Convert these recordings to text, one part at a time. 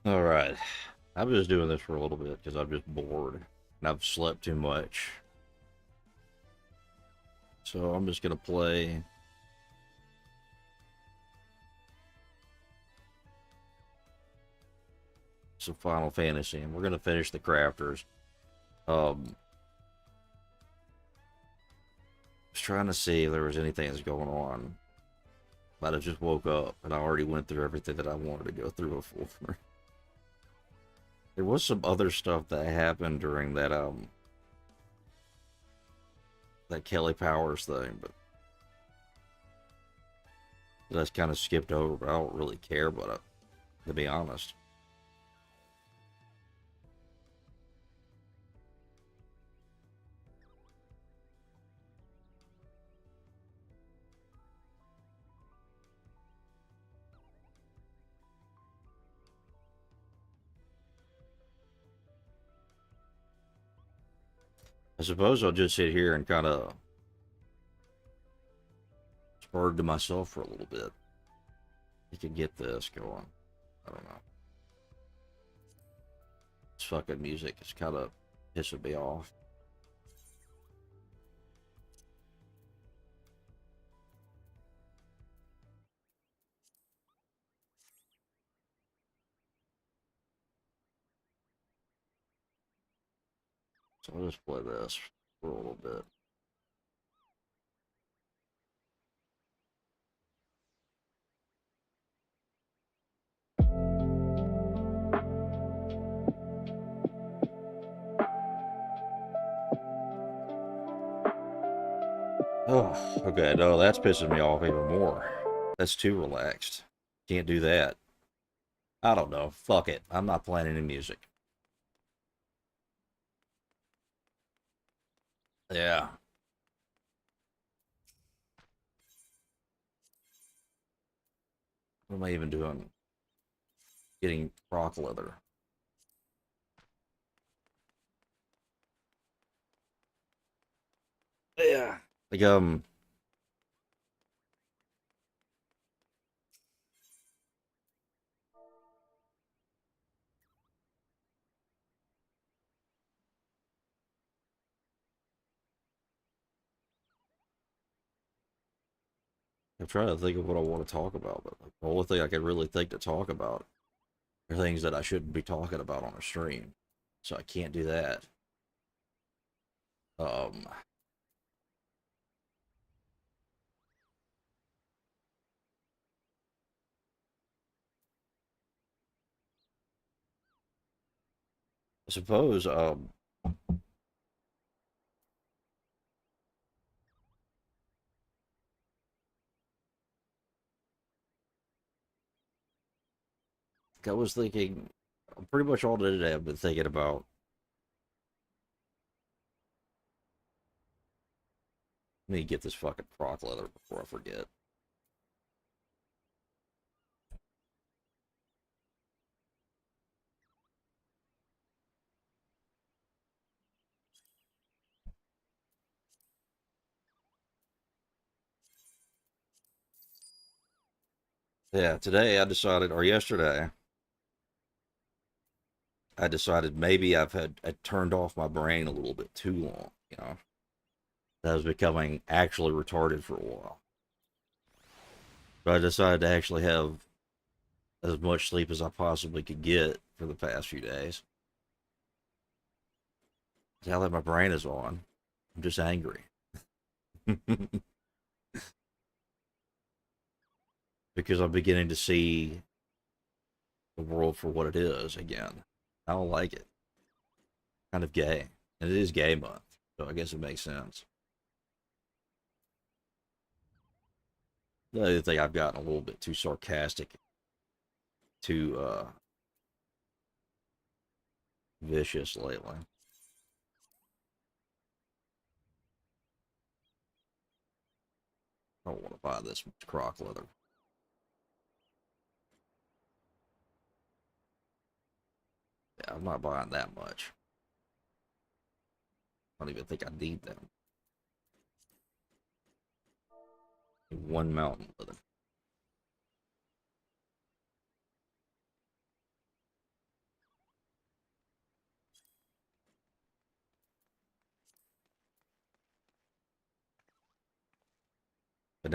All right. I'm just doing this for a little bit because I'm just bored and I've slept too much. So I'm just gonna play some Final Fantasy and we're gonna finish the crafters. Um, was trying to see if there was anything that's going on, but I just woke up and I already went through everything that I wanted to go through before. There was some other stuff that happened during that Kelly Powers thing, but that's kind of skipped over. But I don't really care about it, to be honest. I suppose I'll just sit here and kind of spur to myself for a little bit. You can get this going. I don't know. This fucking music is kind of pissing me off. So I'll just play this for a little bit. Oh, okay. No, that's pissing me off even more. That's too relaxed. Can't do that. I don't know. Fuck it. I'm not playing any music. Yeah. What am I even doing? Getting rock leather. Yeah. Like, I'm trying to think of what I want to talk about, but like, the only thing I can really think to talk about are things that I shouldn't be talking about on a stream. So I can't do that. Um, I suppose, I was thinking, pretty much all day today, I've been thinking about, let me get this fucking croc leather before I forget. Yeah, today I decided, or yesterday, I decided maybe I turned off my brain a little bit too long, you know. I was becoming actually retarded for a while. So I decided to actually have as much sleep as I possibly could get for the past few days. Now that my brain is on, I'm just angry. Because I'm beginning to see the world for what it is again. I don't like it. Kind of gay. And it is gay month, so I guess it makes sense. The other thing, I've gotten a little bit too sarcastic, too vicious lately. I don't want to buy this much croc leather. Yeah, I'm not buying that much. I don't even think I need them. One mountain leather.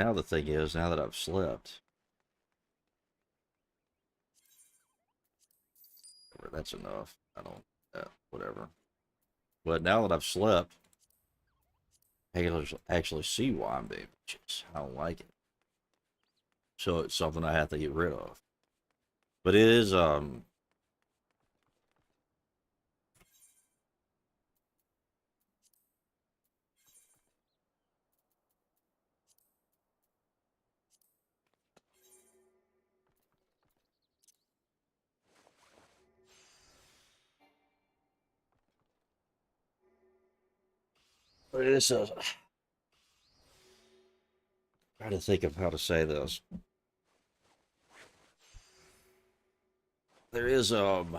now the thing is, now that I've slept, that's enough. I don't, whatever. But now that I've slept, I can actually see why I'm being bitches. I don't like it. So it's something I have to get rid of. But it is, but it is, trying to think of how to say this. There is, kind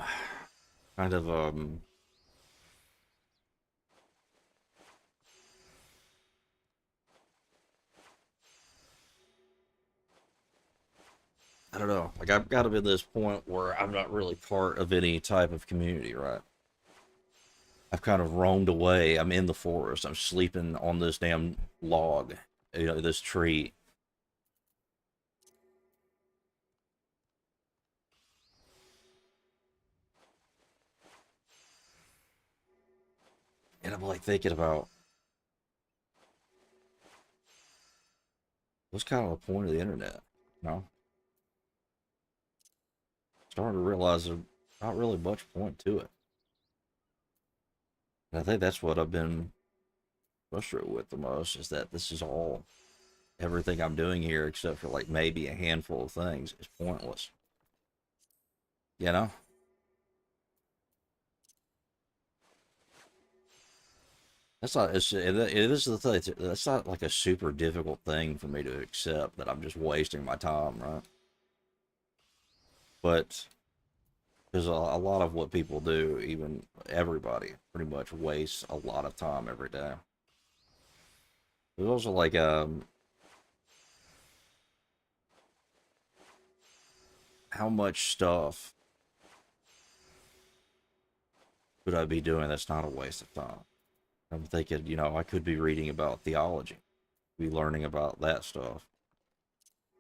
of, I don't know. Like I've got to be at this point where I'm not really part of any type of community, right? I've kind of roamed away. I'm in the forest. I'm sleeping on this damn log, this tree. And I'm like thinking about what's kind of the point of the internet, you know? Starting to realize there's not really much point to it. And I think that's what I've been frustrated with the most is that this is all everything I'm doing here, except for like maybe a handful of things, is pointless. You know? That's not. It is the thing. That's not like a super difficult thing for me to accept that I'm just wasting my time, right? But because a lot of what people do, even everybody, pretty much wastes a lot of time every day. There's also like how much stuff could I be doing that's not a waste of time? I'm thinking, I could be reading about theology, be learning about that stuff,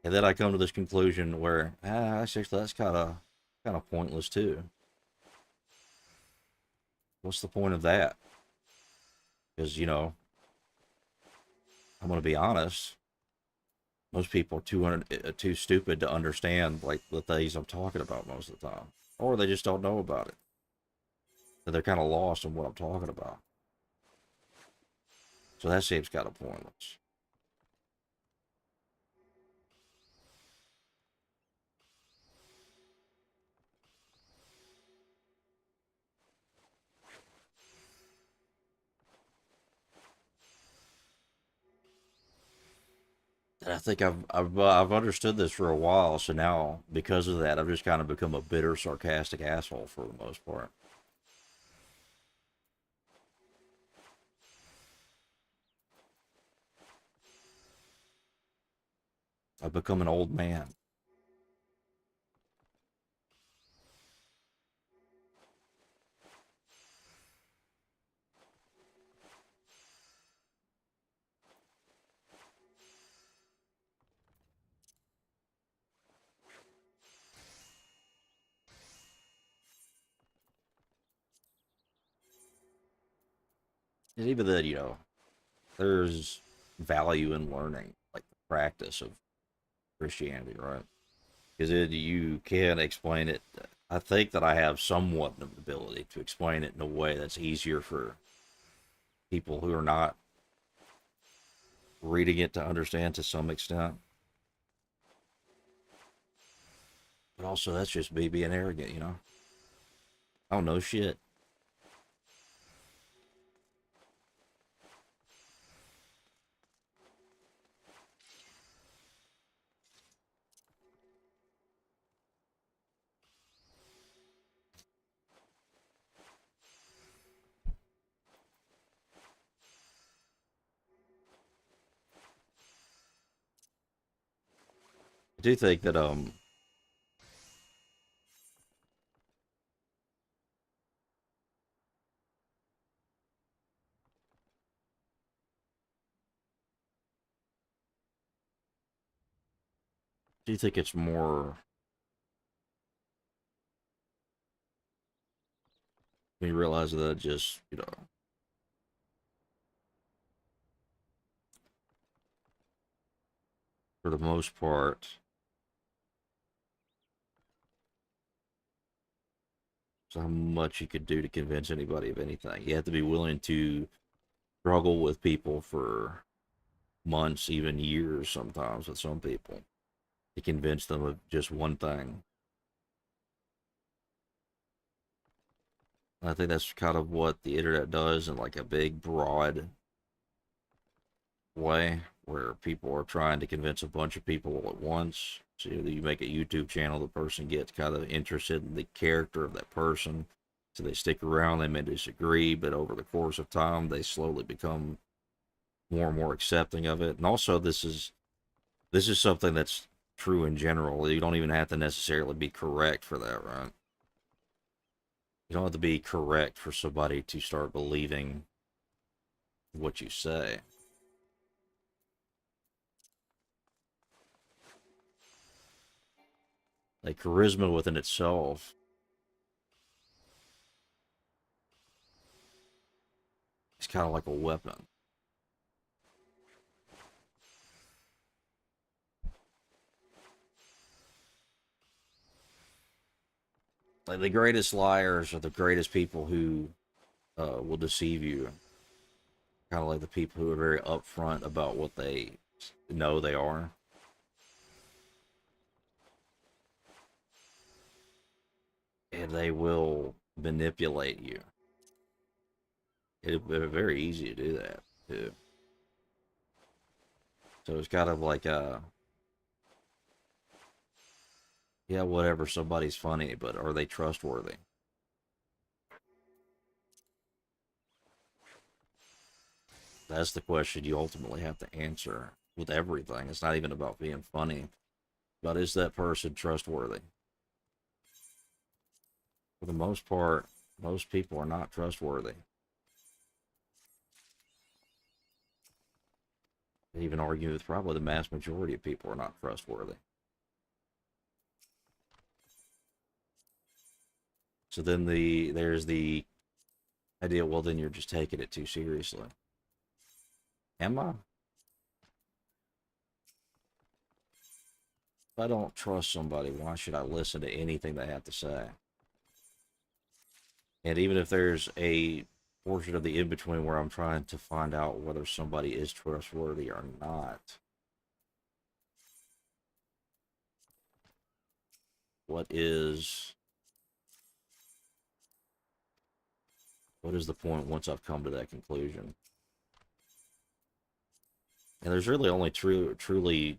and then I come to this conclusion where actually that's kind of pointless too. What's the point of that? Because I'm going to be honest. Most people are too stupid to understand like the things I'm talking about most of the time, or they just don't know about it. So they're kind of lost in what I'm talking about. So that seems kind of pointless. And I think I've understood this for a while. So now, because of that, I've just kind of become a bitter, sarcastic asshole for the most part. I've become an old man. And even then, there's value in learning, like the practice of Christianity, right? Because you can explain it. I think that I have somewhat of the ability to explain it in a way that's easier for people who are not reading it to understand to some extent. But also, that's just me being arrogant. I don't know shit. I do think that Do you think it's more when you realize that just, for the most part, so how much you could do to convince anybody of anything? You have to be willing to struggle with people for months, even years sometimes with some people to convince them of just one thing. I think that's kind of what the internet does in like a big, broad way, where people are trying to convince a bunch of people all at once. So you make a YouTube channel, the person gets kind of interested in the character of that person. So they stick around, they may disagree, but over the course of time, they slowly become more and more accepting of it. And also, this is something that's true in general. You don't even have to necessarily be correct for that, right? You don't have to be correct for somebody to start believing what you say. Like charisma within itself is kind of like a weapon. Like the greatest liars are the greatest people who will deceive you. Kind of like the people who are very upfront about what they know they are, and they will manipulate you. It's very easy to do that too. So it's kind of like yeah, whatever. Somebody's funny, but are they trustworthy? That's the question you ultimately have to answer with everything. It's not even about being funny, but is that person trustworthy? For the most part, most people are not trustworthy. I even argue with probably the mass majority of people are not trustworthy. So then there's the idea, well, then you're just taking it too seriously. Am I? If I don't trust somebody, why should I listen to anything they have to say? And even if there's a portion of the in between where I'm trying to find out whether somebody is trustworthy or not, what is what is the point once I've come to that conclusion? And there's really only truly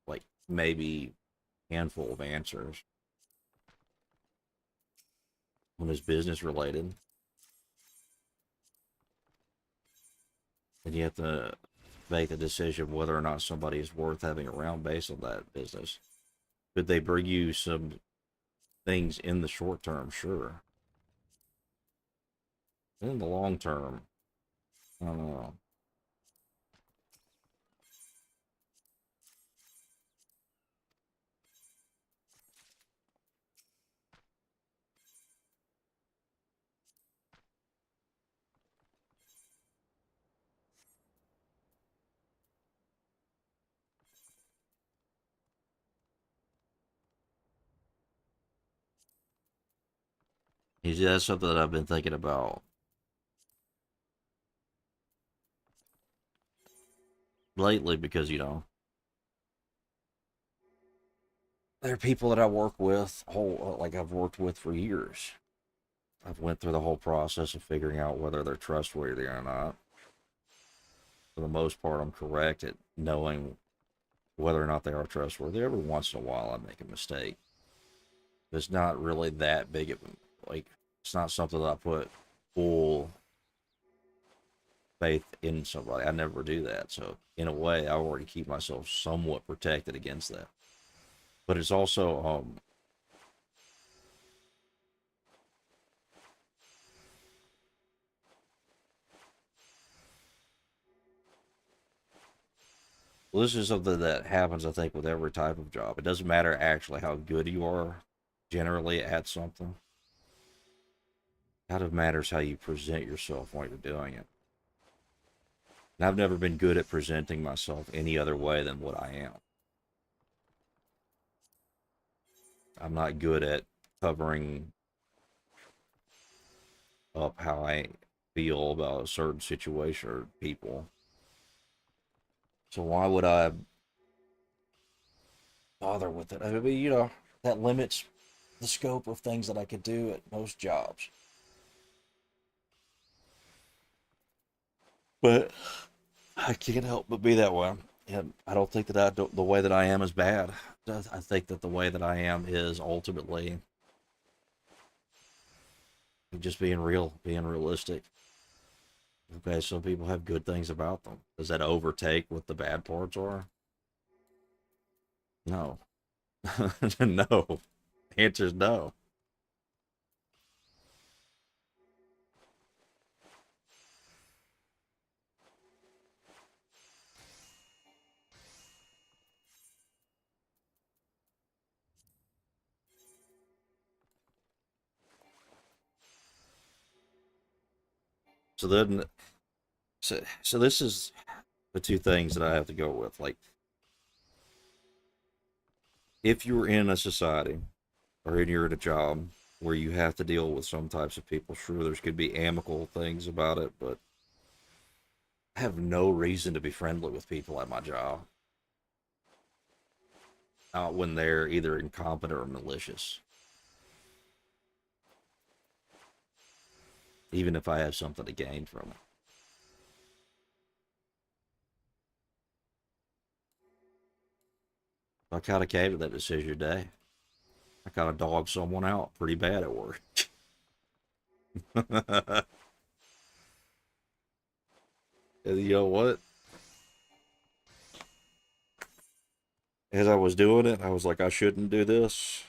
like maybe handful of answers. One is business related, and you have to make the decision whether or not somebody is worth having around based on that business. Could they bring you some things in the short term? Sure. In the long term, I don't know. That's something that I've been thinking about lately because there are people that I work with whole like I've worked with for years. I've went through the whole process of figuring out whether they're trustworthy or not. For the most part, I'm correct at knowing whether or not they are trustworthy. Every once in a while, I make a mistake. It's not really that big of like it's not something that I put full faith in somebody. I never do that. So in a way, I already keep myself somewhat protected against that. But it's also Well, this is something that happens, I think, with every type of job. It doesn't matter actually how good you are generally at something. It kind of matters how you present yourself while you're doing it. And I've never been good at presenting myself any other way than what I am. I'm not good at covering up how I feel about a certain situation or people. So why would I bother with it? I mean, that limits the scope of things that I could do at most jobs. But I can't help but be that way. And I don't think that the way that I am is bad. I think that the way that I am is ultimately just being real, being realistic. Okay, some people have good things about them. Does that overtake what the bad parts are? No. No. The answer is no. So then, so this is the two things that I have to go with. Like, if you're in a society or you're in a job where you have to deal with some types of people, sure, there's could be amicable things about it, but I have no reason to be friendly with people at my job when they're either incompetent or malicious, even if I have something to gain from it. I kind of came to that decision today. I kind of dogged someone out pretty bad at work. And you know what? As I was doing it, I was like, I shouldn't do this.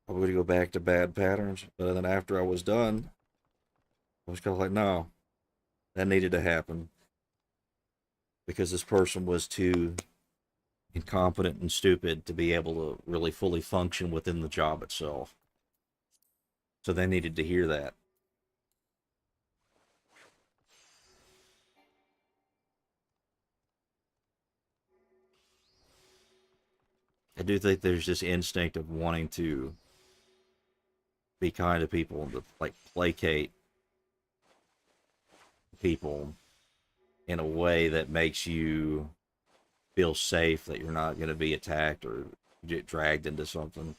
I'm going to go back to bad patterns. But then after I was done, I was kind of like, no, that needed to happen because this person was too incompetent and stupid to be able to really fully function within the job itself. So they needed to hear that. I do think there's this instinct of wanting to be kind to people and to like placate people in a way that makes you feel safe that you're not going to be attacked or get dragged into something.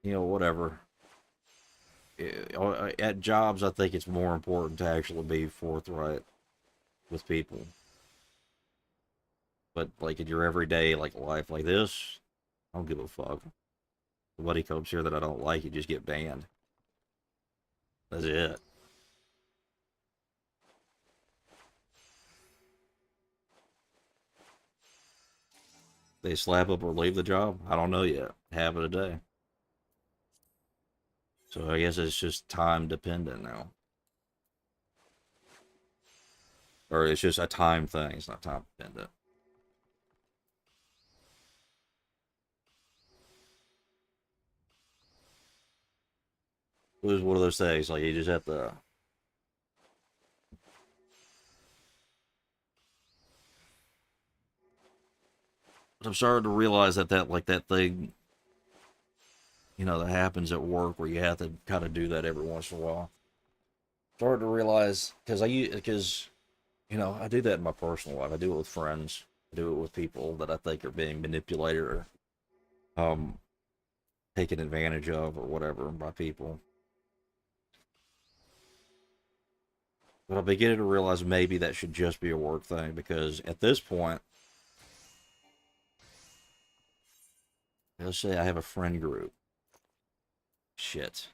Whatever. At jobs, I think it's more important to actually be forthright with people. But like in your everyday like life like this, I don't give a fuck. Somebody comes here that I don't like, you just get banned. That's it. They slap up or leave the job. I don't know yet. Have it a day. So I guess it's just time dependent now, or it's just a time thing. It's not time dependent. It was one of those things like you just have to. I'm starting to realize that thing, that happens at work where you have to kind of do that every once in a while. Started to realize because I do that in my personal life. I do it with friends. I do it with people that I think are being manipulated or um taken advantage of or whatever by people. But I'm beginning to realize maybe that should just be a work thing because at this point, let's say I have a friend group. Shit.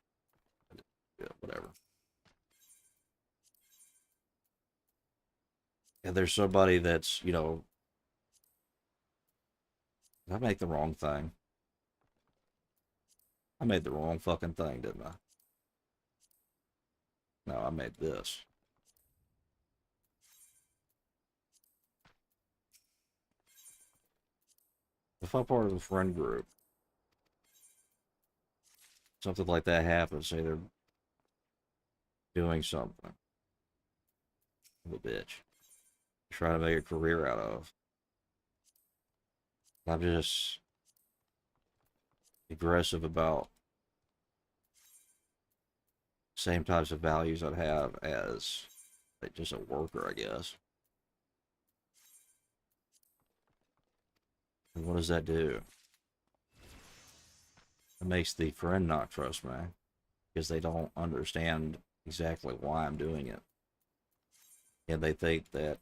Yeah, whatever. And there's somebody that's, I make the wrong thing. I made the wrong fucking thing, didn't I? No, I made this. if I'm part of a friend group, something like that happens, say they're doing something, a bitch, trying to make a career out of. I'm just aggressive about same types of values I'd have as like just a worker, I guess. And what does that do? It makes the friend not trust me because they don't understand exactly why I'm doing it. And they think that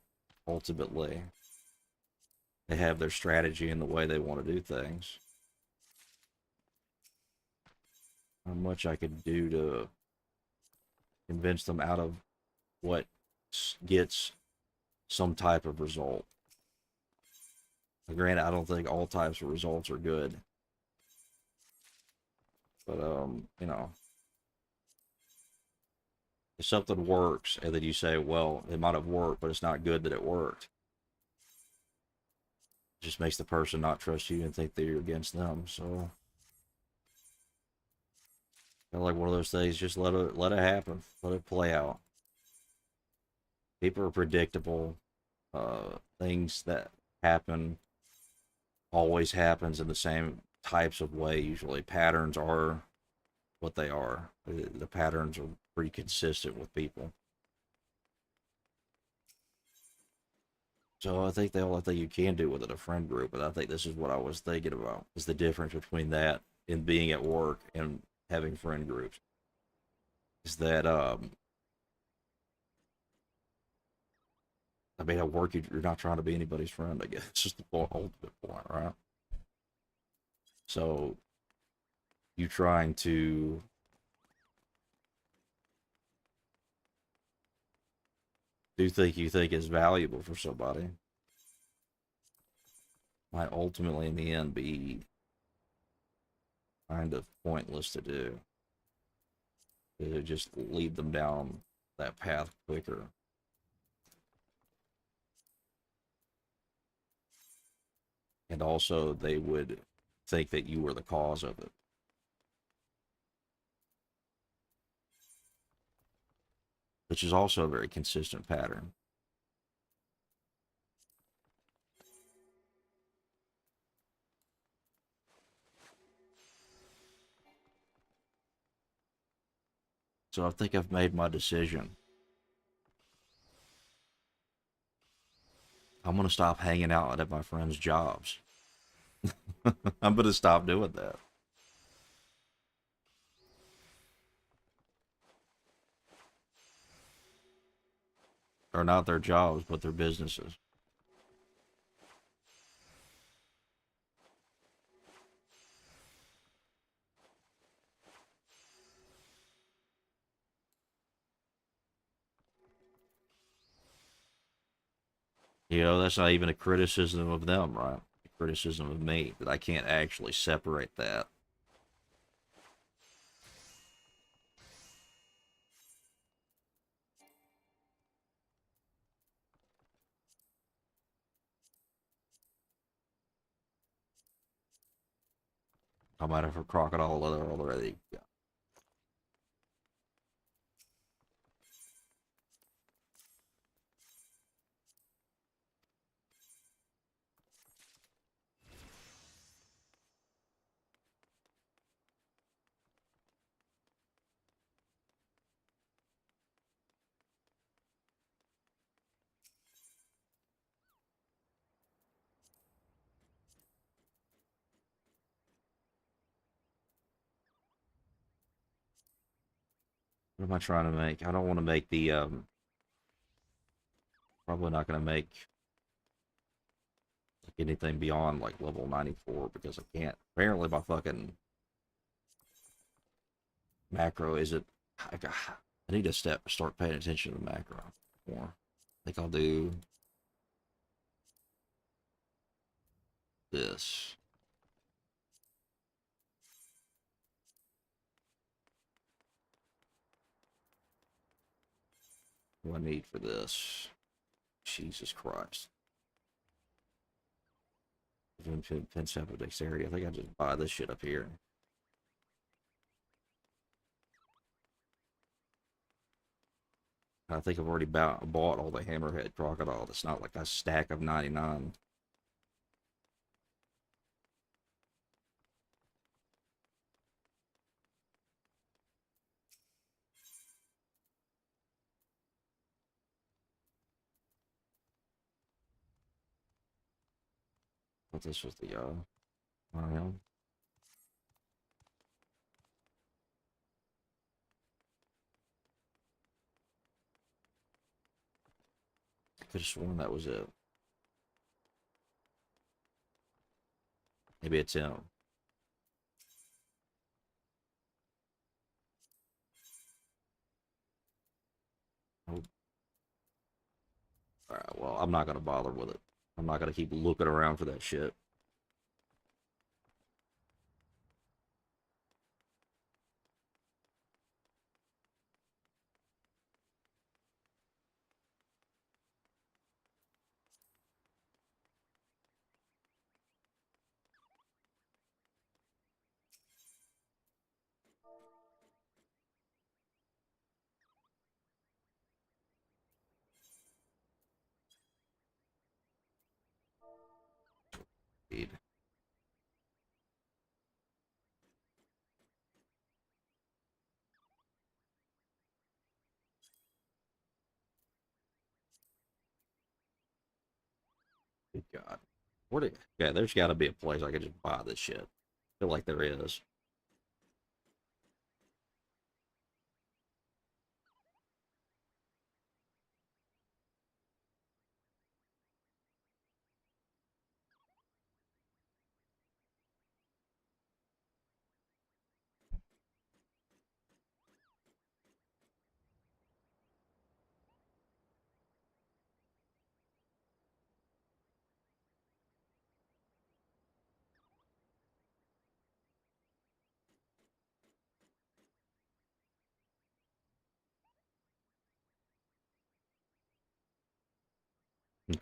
ultimately they have their strategy and the way they want to do things. How much I could do to convince them out of what gets some type of result. Granted, I don't think all types of results are good. But, you know, if something works and then you say, well, it might have worked, but it's not good that it worked, it just makes the person not trust you and think that you're against them. So, kind of like one of those things, just let it happen, let it play out. People are predictable. Things that happen always happens in the same types of way. Usually, patterns are what they are. The patterns are pretty consistent with people. So I think the only thing you can do with it, a friend group, and I think this is what I was thinking about, is the difference between that and being at work and having friend groups. Is that I mean, at work you're not trying to be anybody's friend. I guess it's just the ultimate point, right? So you trying to do think you think is valuable for somebody might ultimately in the end be kind of pointless to do. It would just lead them down that path quicker. And also they would think that you were the cause of it, which is also a very consistent pattern. So I think I've made my decision. I'm going to stop hanging out at my friends' jobs. I'm going to stop doing that. Or not their jobs, but their businesses. You know, that's not even a criticism of them, right? A criticism of me that I can't actually separate that. I might have a crocodile leather already. What am I trying to make? I don't want to make the probably not going to make like anything beyond like level 94 because I can't. Apparently my fucking macro isn't. I need to start paying attention to the macro more. I think I'll do this. What do I need for this? Jesus Christ. Pin sample dexterity. I think I just buy this shit up here. I think I've already bought all the hammerhead crocodile. It's not like a stack of 99. But this was the well, I could have sworn that was it. Maybe it's him. Oh, alright, well, I'm not gonna bother with it. I'm not gonna keep looking around for that shit. Indeed. Good God. Yeah, there's gotta be a place I could just buy this shit. I feel like there is.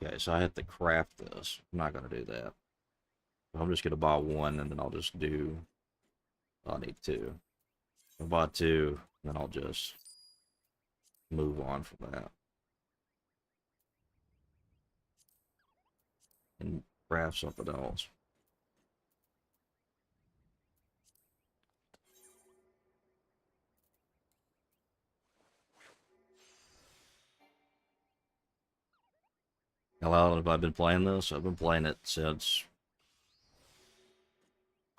Okay, so I have to craft this. I'm not gonna do that. I'm just gonna buy one and then I'll just do I need two. I'll buy two, and then I'll just move on from that. And craft something else. How long have I been playing this? I've been playing it since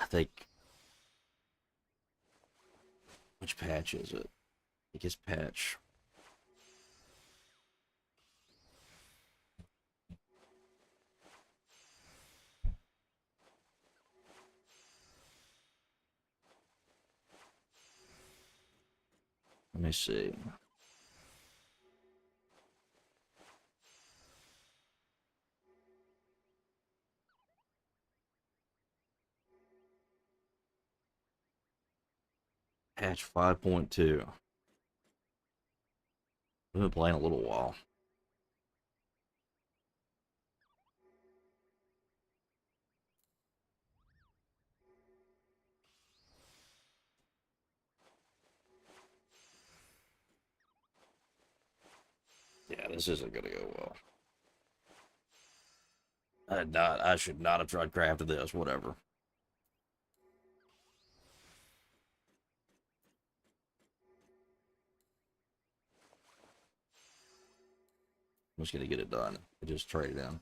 I think which patch is it? I think it's patch. Let me see. Patch 5.2. I've been playing a little while. Yeah, this isn't gonna go well. I should not have tried crafting this, whatever. I'm just gonna get it done. I just trade it in.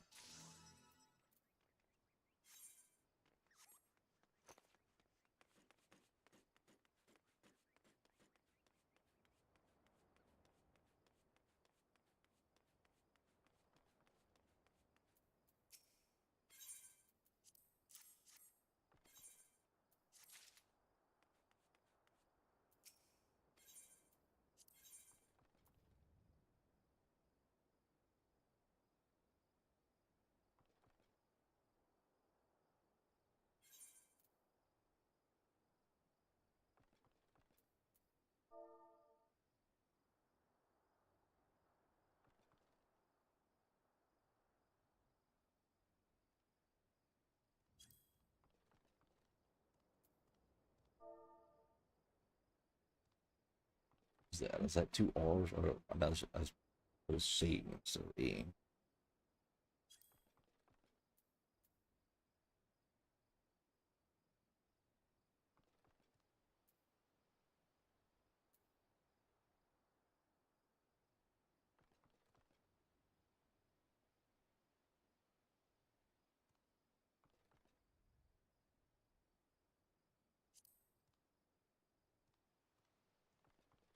Is that? Is that two R's? Or I was C instead of E.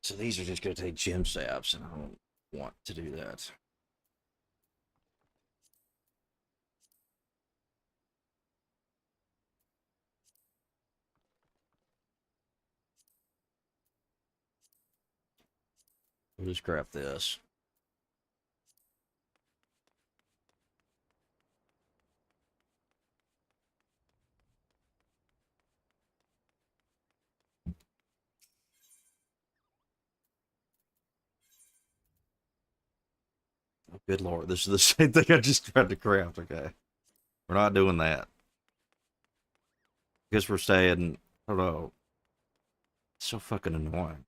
So these are just going to take gem saps, and I don't want to do that. We'll just craft this. Oh, good lord, this is the same thing I just tried to craft. Okay, we're not doing that. Guess we're staying. I don't know. It's so fucking annoying.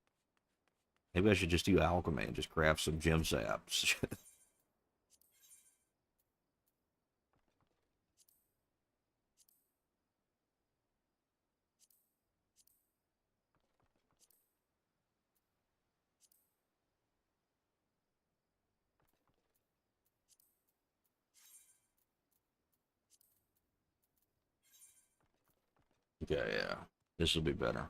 Maybe I should just do alchemy and just craft some gem saps. Okay, yeah, this will be better.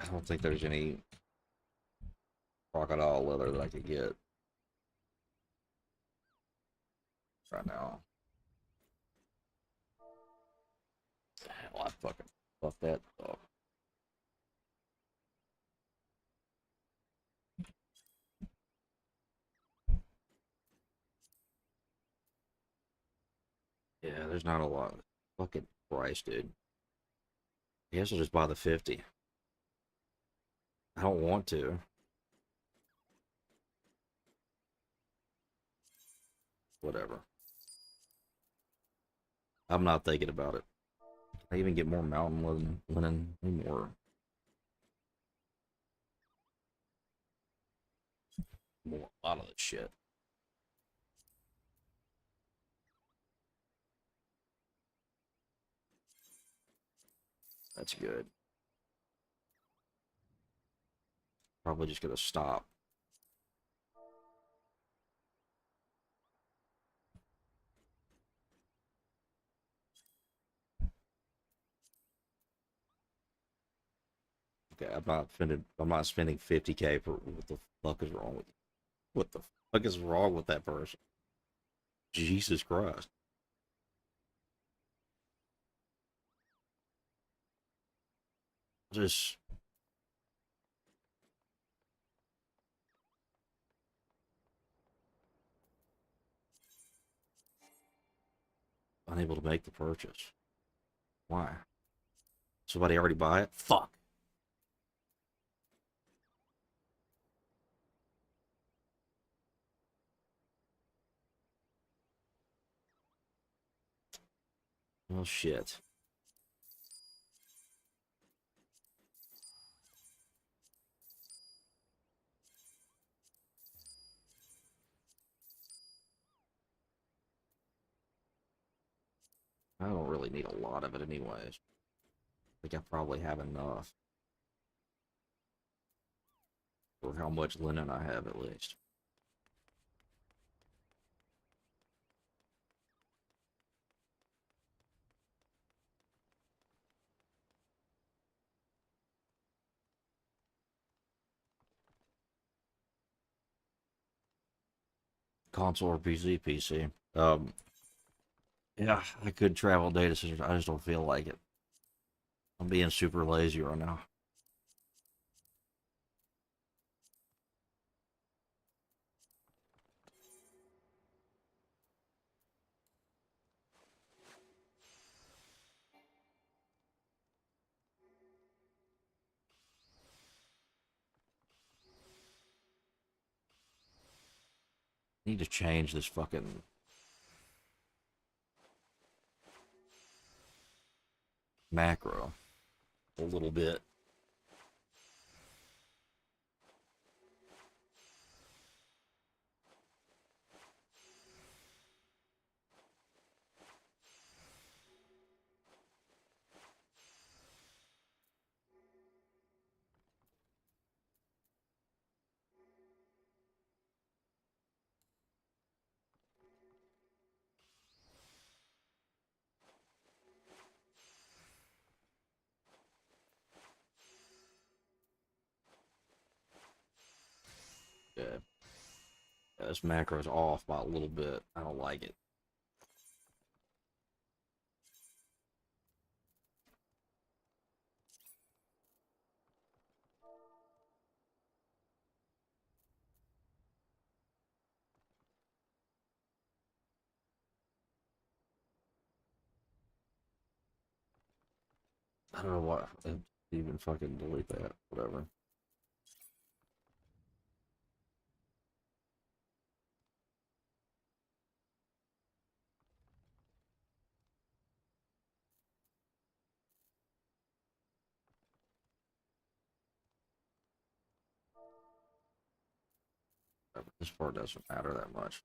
I don't think there's any crocodile leather that I could get right now. Hell, I fucking fucked that up. Yeah, there's not a lot. Fucking price, dude. I guess I'll just buy the 50. I don't want to. Whatever. I'm not thinking about it. Can I even get more mountain linen more. A lot of this shit. That's good. Probably just gonna stop. Okay, I'm not spending 50K for what the fuck is wrong with you? What the fuck is wrong with that person? Jesus Christ. Just unable to make the purchase. Why? Somebody already buy it? Fuck. Well, shit. I don't really need a lot of it anyways. I think I probably have enough for how much linen I have at least. Console or PC? PC. Yeah, I could travel data centers. I just don't feel like it. I'm being super lazy right now. I need to change this fucking macro a little bit. Yeah, this macro is off by a little bit. I don't like it. I don't know why. Even fucking delete that. Whatever. This part doesn't matter that much.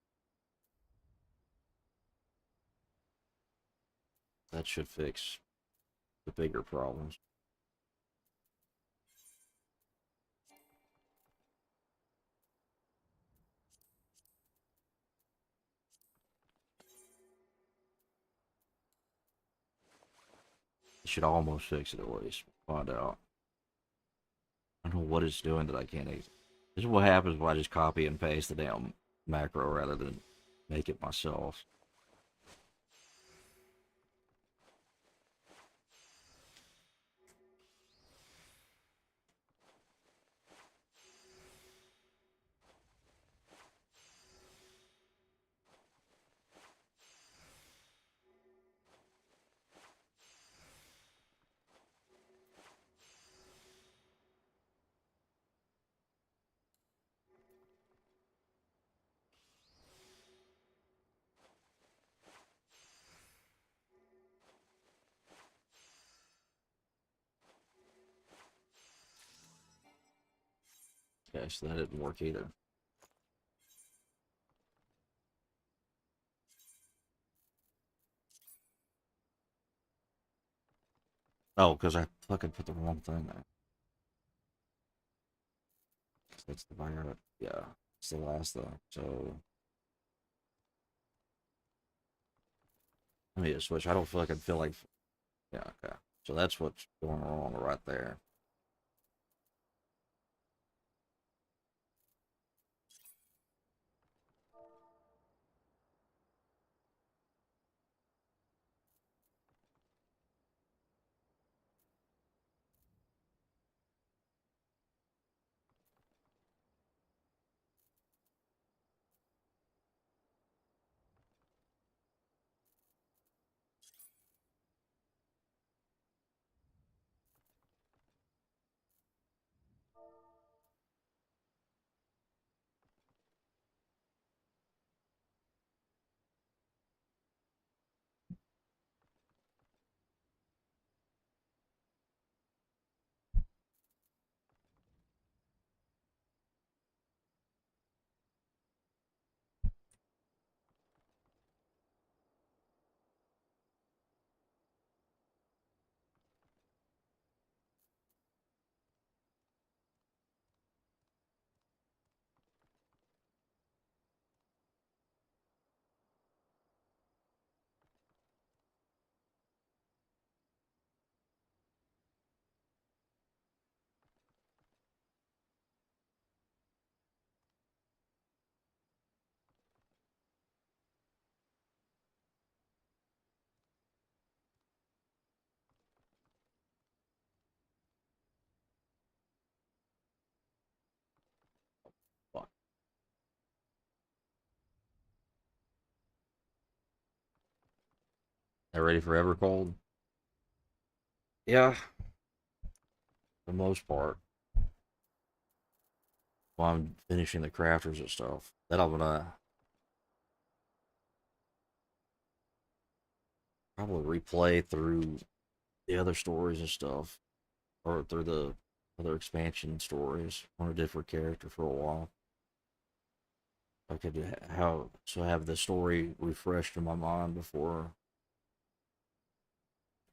That should fix the bigger problems. It should almost fix it at least. Find out. I don't know what it's doing that I can't exit. This is what happens when I just copy and paste the damn macro rather than make it myself. Okay, so that didn't work either. Oh, because I fucking put the wrong thing there. That's the fire. Yeah, it's the last though. So I need to switch. I don't fucking feel like. Yeah, okay. So that's what's going wrong right there. Are ready for Evercold? Yeah, for the most part. While I'm finishing the crafters and stuff. Then I'm gonna probably replay through the other stories and stuff, or through the other expansion stories on a different character for a while. I could how so have the story refreshed in my mind before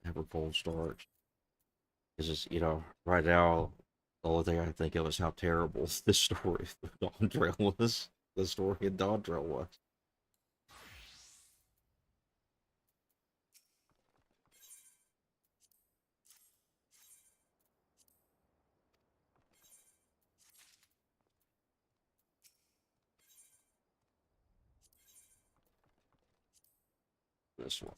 Evercold starts. Because it's right now the only thing I can think of is how terrible this story of Dawn Trail was. The story of Dawn Trail was. This one.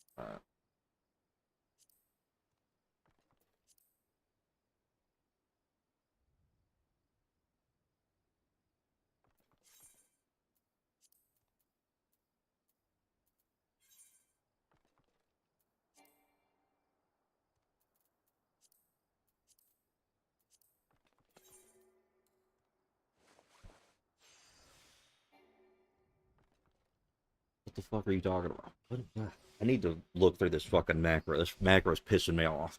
What the fuck are you talking about? I need to look through this fucking macro. This macro is pissing me off.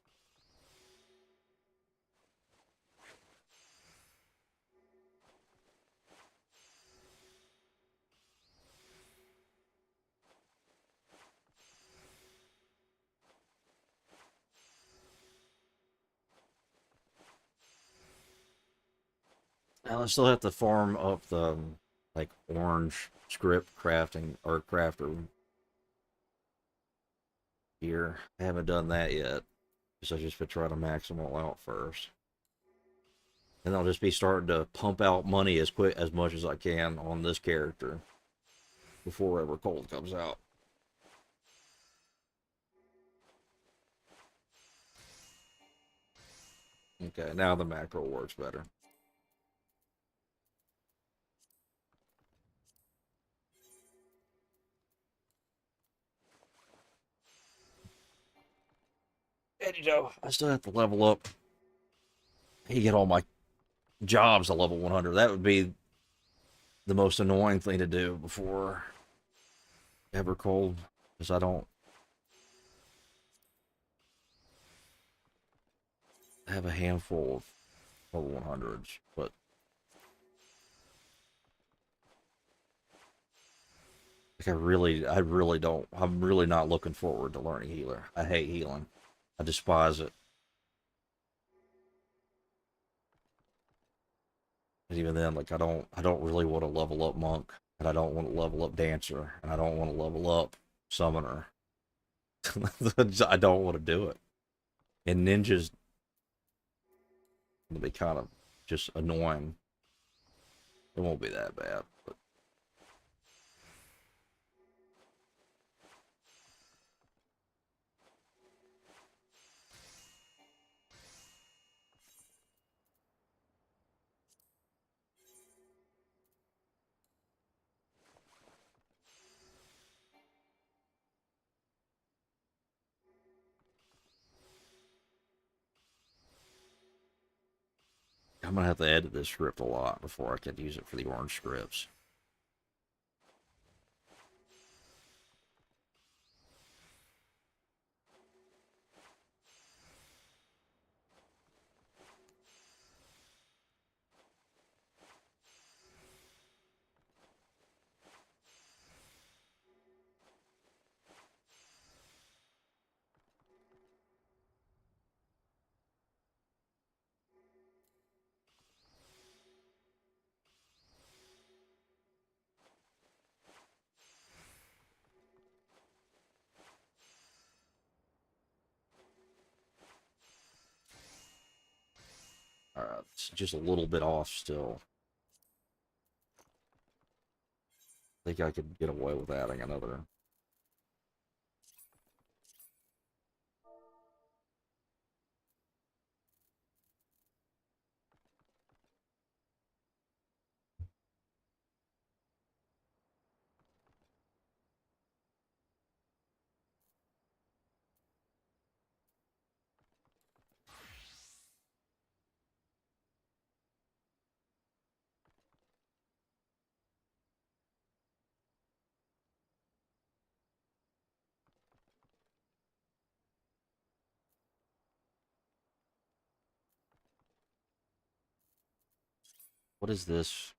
Now I still have to farm up the like orange script crafting or crafter gear. I haven't done that yet. So I just been trying to max them all out first. And I'll just be starting to pump out money as much as I can on this character before ever Cold comes out. Okay, now the macro works better. And I still have to level up. You get all my jobs to level 100. That would be the most annoying thing to do before ever Cold, because I don't have a handful of level 100s, but like I really don't. I'm really not looking forward to learning healer. I hate healing. I despise it. And even then, like I don't really want to level up monk, and I don't want to level up dancer, and I don't want to level up summoner. I don't want to do it. And ninjas will be kind of just annoying. It won't be that bad, but I'm gonna have to edit this script a lot before I can use it for the orange scripts. It's just a little bit off still. I think I could get away with adding another. What is this?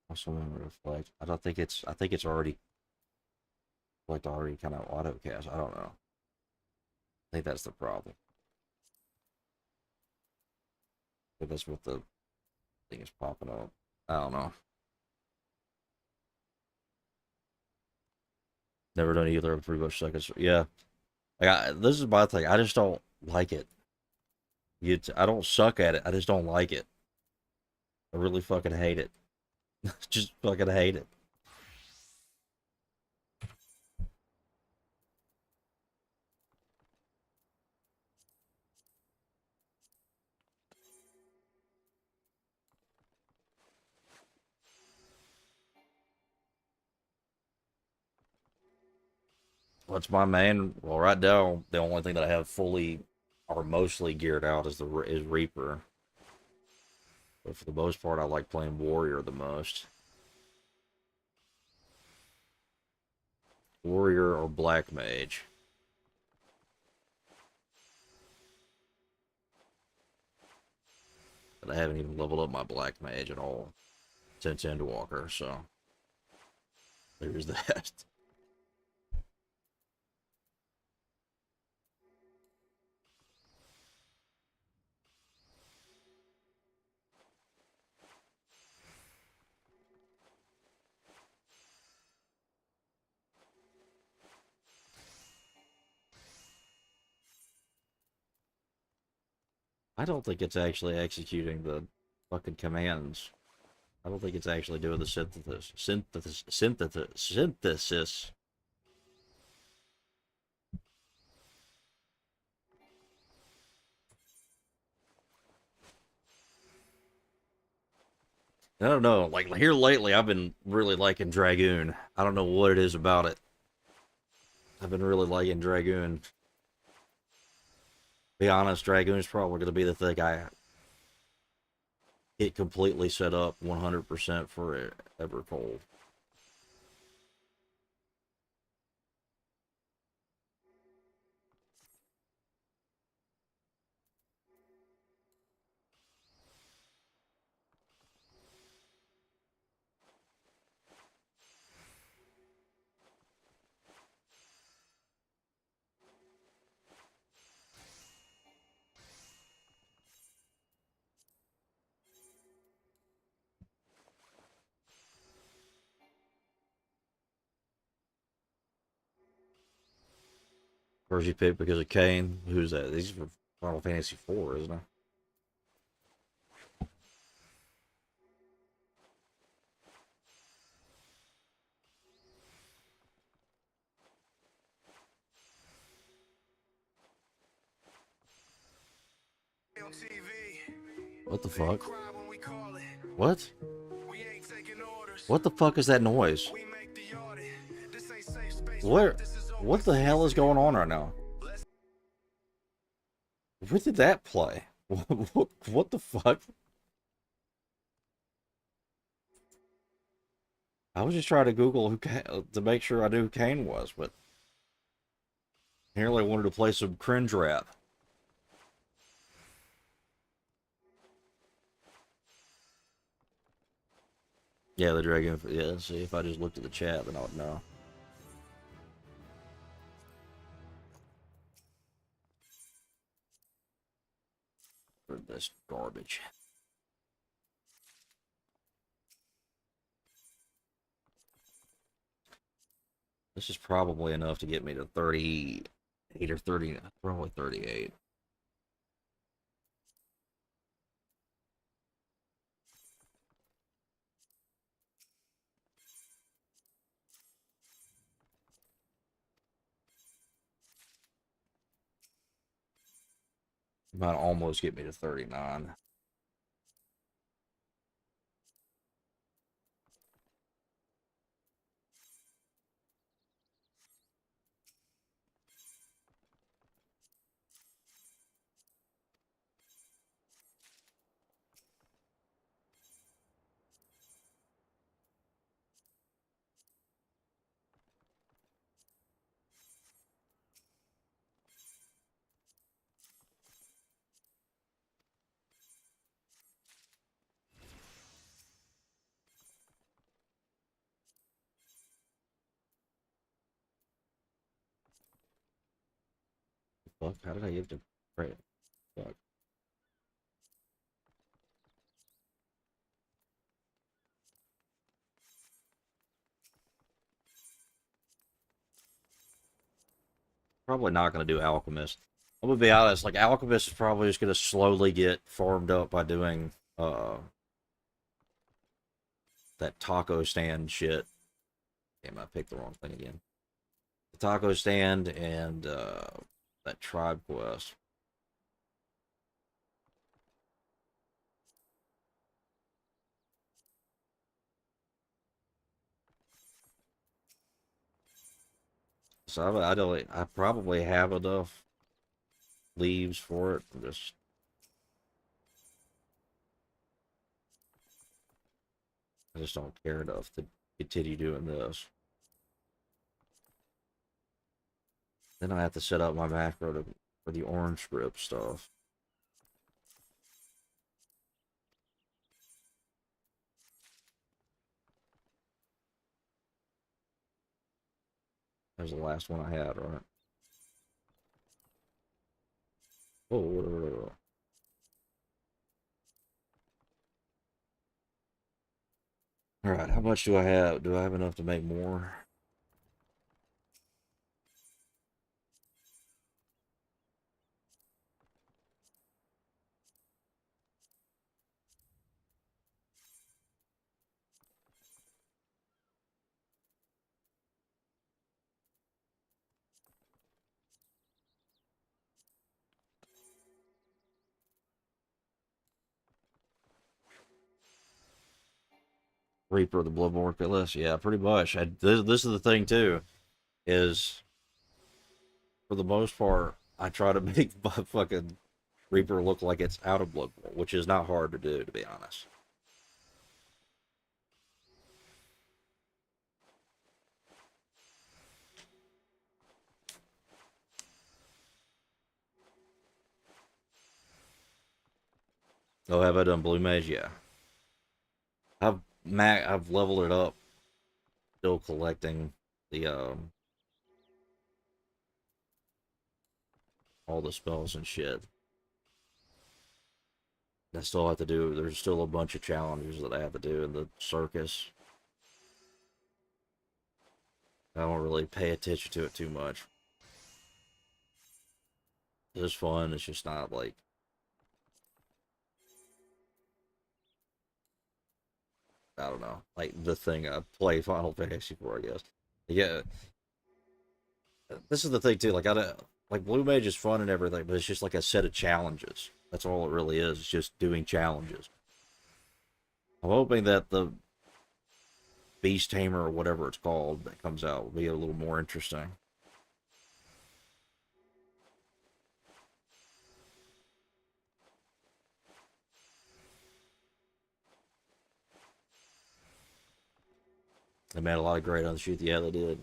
Also reflect. I don't think it's. I think it's already like already kind of auto cast. I don't know. I think that's the problem. If that's what the thing is popping up. I don't know. Never done either. I'm pretty much seconds. Yeah. This is my thing. I just don't like it. I don't suck at it. I just don't like it. I really fucking hate it. Just fucking hate it. What's my main? Well, right now the only thing that I have fully or mostly geared out is Reaper. But for the most part, I like playing Warrior the most. Warrior or Black Mage. But I haven't even leveled up my Black Mage at all since Endwalker, so there's that. I don't think it's actually executing the fucking commands. I don't think it's actually doing the synthesis. I don't know. Like here lately, I've been really liking Dragoon. I don't know what it is about it. I've been really liking Dragoon. Be honest, Dragoon is probably going to be the thing I get completely set up 100% for Evercold. Where's you pick because of Kane? Who's that? These for Final Fantasy IV, isn't it? What the fuck? What? What the fuck is that noise? Where? What the hell is going on right now? Where did that play? What the fuck? I was just trying to Google to make sure I knew who Kane was, but apparently I wanted to play some cringe rap. Yeah, the dragon. Yeah, see, if I just looked at the chat, then I would know. For this garbage. This is probably enough to get me to 38 or 30, probably 38. Might almost get me to 39. Fuck, how did I get to pray? Fuck. Probably not going to do Alchemist. I'm going to be honest, like, Alchemist is probably just going to slowly get farmed up by doing that taco stand shit. Damn, I picked the wrong thing again. The taco stand and that tribe quest. So I probably have enough leaves for it. I just don't care enough to continue doing this. Then I have to set up my macro for the orange script stuff. That was the last one I had, right? Oh, all right. How much do I have? Do I have enough to make more? Reaper of the Bloodborne List. Yeah, pretty much. This is the thing too. Is for the most part, I try to make my fucking Reaper look like it's out of Bloodborne, which is not hard to do, to be honest. Oh, have I done Blue Mage? Yeah, I've leveled it up. Still collecting the all the spells and shit. I still have to do. There's still a bunch of challenges that I have to do in the circus. I don't really pay attention to it too much. It's fun. It's just not like, I don't know, like the thing I play Final Fantasy for, I guess. Yeah, this is the thing too. Like I don't like Blue Mage is fun and everything, but it's just like a set of challenges. That's all it really is. It's just doing challenges. I'm hoping that the Beast Tamer or whatever it's called that comes out will be a little more interesting. They made a lot of great on shoot. Yeah, they did.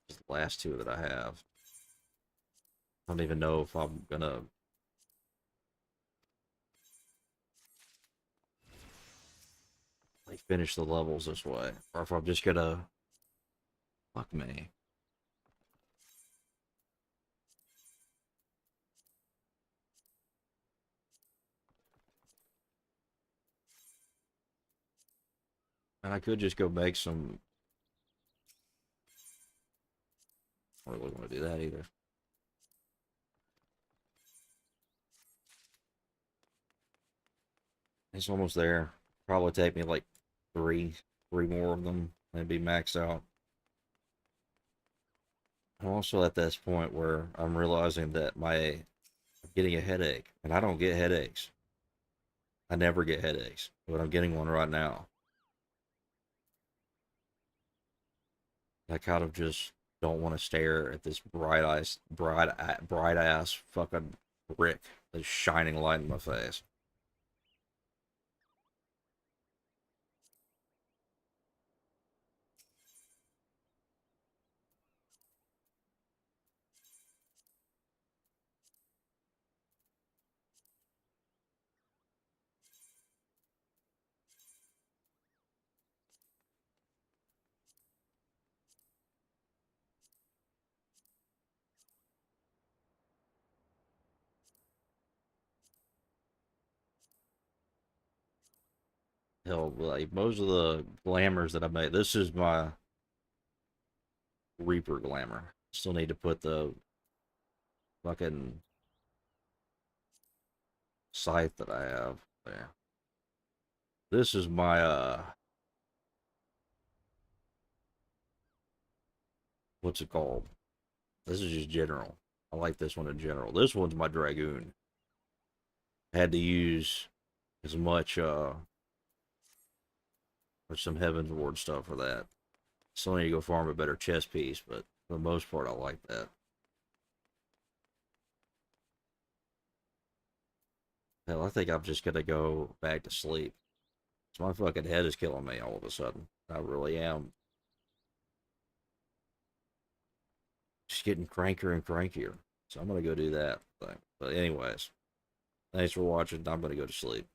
Just the last two that I have. I don't even know if I'm gonna like finish the levels this way, or if I'm just gonna fuck me. And I could just go make some. I don't really want to do that either. It's almost there. Probably take me like three more of them, and be maxed out. I'm also at this point where I'm realizing that I'm getting a headache, and I don't get headaches. I never get headaches, but I'm getting one right now. I kind of just don't want to stare at this bright ass fucking brick that's shining light in my face. Hell, like most of the glamours that I made, this is my Reaper glamour. Still need to put the fucking scythe that I have there. This is my what's it called? This is just general. I like this one in general. This one's my dragoon. I had to use as much or some Heaven's Ward stuff for that. Still need to go farm a better chest piece, but for the most part I like that. Hell, I think I'm just gonna go back to sleep. So my fucking head is killing me all of a sudden. I really am. Just getting crankier and crankier. So I'm gonna go do that thing. But anyways, thanks for watching. I'm gonna go to sleep.